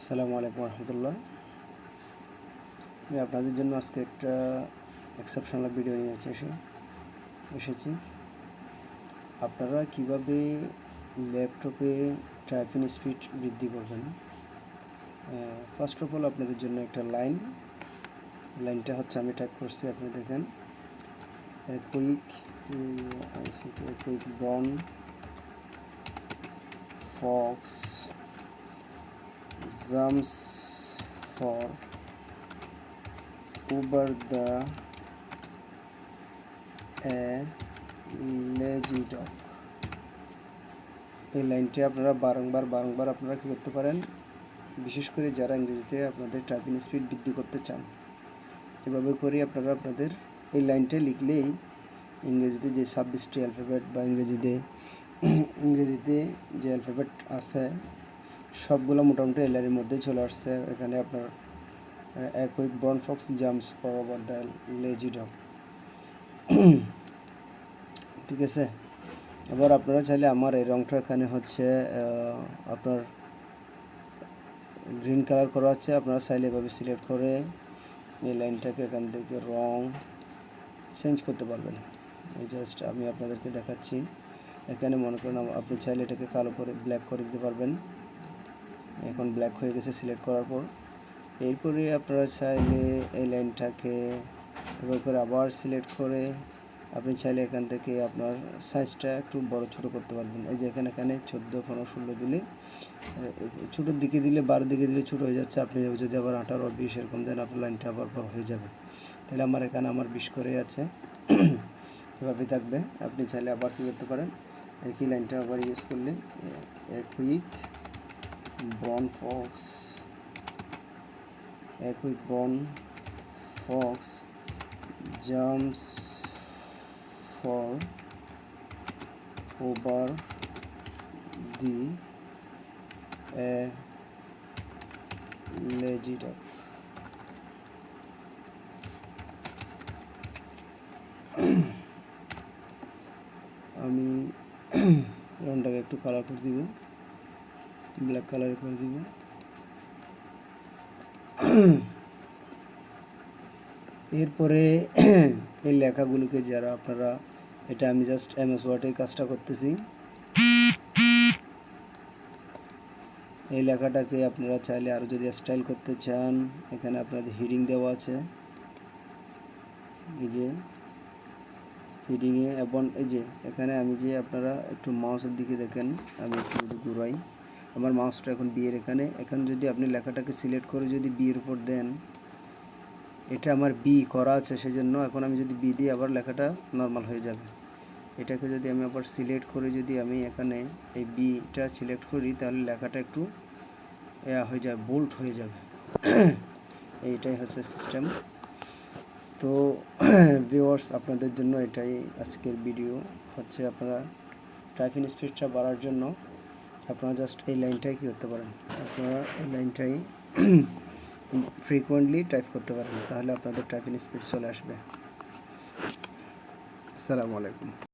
আসসালামু আলাইকুম রহমতুল্লাহ। আমি আপনাদের জন্য আজকে একটা এক্সেপশনাল ভিডিও নিয়ে এসেছি। আপনারা কিভাবে ল্যাপটপে টাইপিং স্পিড বৃদ্ধি করবেন। ফার্স্ট অফ অল আপনাদের জন্য একটা লাইনটা হচ্ছে আমি টাইপ করছি, আপনি দেখেন quick born Fox jumps for over the a lazy dog। এই লাইনটি আপনারা বারংবার আপনারা কী করতে পারেন, বিশেষ করে যারা ইংরেজিতে আপনাদের টাইপিং স্পিড বৃদ্ধি করতে চান। এভাবে করে আপনারা আপনাদের এই লাইনটা লিখলেই ইংরেজিতে যে 26টি অ্যালফাবেট বা ইংরেজিতে যে অ্যালফাবেট আছে সবগুলো মোটামুটি এই লাইনের মধ্যেই চলে আসছে। এখানে আপনার a quick brown fox jumps for over the lazy dog। ঠিক আছে, এবার আপনারা চাইলে আমার এই রংটা এখানে হচ্ছে আপনার গ্রিন কালার করা আছে। আপনারা চাইলে এভাবে সিলেক্ট করে এই লাইনটাকে এখান থেকে রং চেঞ্জ করতে পারবেন। এই জাস্ট আমি আপনাদেরকে দেখাচ্ছি। এখানে মনে করেন আপনি চাইলে এটাকে কালো করে ব্ল্যাক করে দিতে পারবেন। এখন ব্ল্যাক হয়ে গেছে সিলেক্ট করার পর। এরপরে আপনারা চাইলে এই লাইনটাকে এভাবে করে আবার সিলেক্ট করে আপনি চাইলে এখান থেকে আপনার সাইজটা একটু বড় ছোট করতে পারবেন। এই যে এখানে 14, 15, 16 দিলে ছোটোর দিকে দিলে 12 দিকে দিলে ছোটো হয়ে যাচ্ছে। আপনি যদি আবার 18, 20 এরকম দেন আপনার লাইনটা আবার বড় হয়ে যাবে। তাহলে এখানে 20 করে আছে, এভাবে থাকবে। আপনি চাইলে আবার কী করতে পারেন, একই লাইনটা আবার ইউজ করলে quick brown fox jumps for over the a lazy dog। আমি রংটাকে একটু কালার করে দিব, ব্ল্যাক কালার করে দিব। এরপরে এই লেখাগুলোকে যারা আপনারা, এটা আমি জাস্ট MS ওয়ার্ডে কাজটা করতেছি। এই লেখাটাকে আপনারা চাইলে আরও যদি স্টাইল করতে চান, এখানে আপনাদের হেডিং দেওয়া আছে, এই যে হেডিংয়ে। এবং এই যে এখানে আমি যে আপনারা একটু মাউসের দিকে দেখেন, আমি একটু যদি ঘুরাই, আমার মাউসটা এখন বিয়ের এখানে যদি আপনি লেখাটাকে সিলেক্ট করে যদি বিয়ের উপর দেন, এটা আমার বি করা আছে সেজন্য এখন আমি যদি বি দিই আবার লেখাটা নর্মাল হয়ে যাবে। এটাকে যদি আমি আবার সিলেক্ট করে যদি আমি এখানে এই বিটা সিলেক্ট করি, তাহলে লেখাটা একটু হয়ে যাবে, বোল্ড হয়ে যাবে। এইটাই হচ্ছে সিস্টেম। তো ভিউয়ার্স, আপনাদের জন্য এটাই আজকের ভিডিও হচ্ছে। আপনারা টাইপিং স্পিডটা বাড়ার জন্য আপনারা জাস্ট এই লাইনটাই কী করতে পারেন, আপনারা এই লাইনটাই ফ্রিকোয়েন্টলি টাইপ করতে পারেন, তাহলে আপনাদের টাইপিং স্পিড চলে আসবে। আসসালামু আলাইকুম।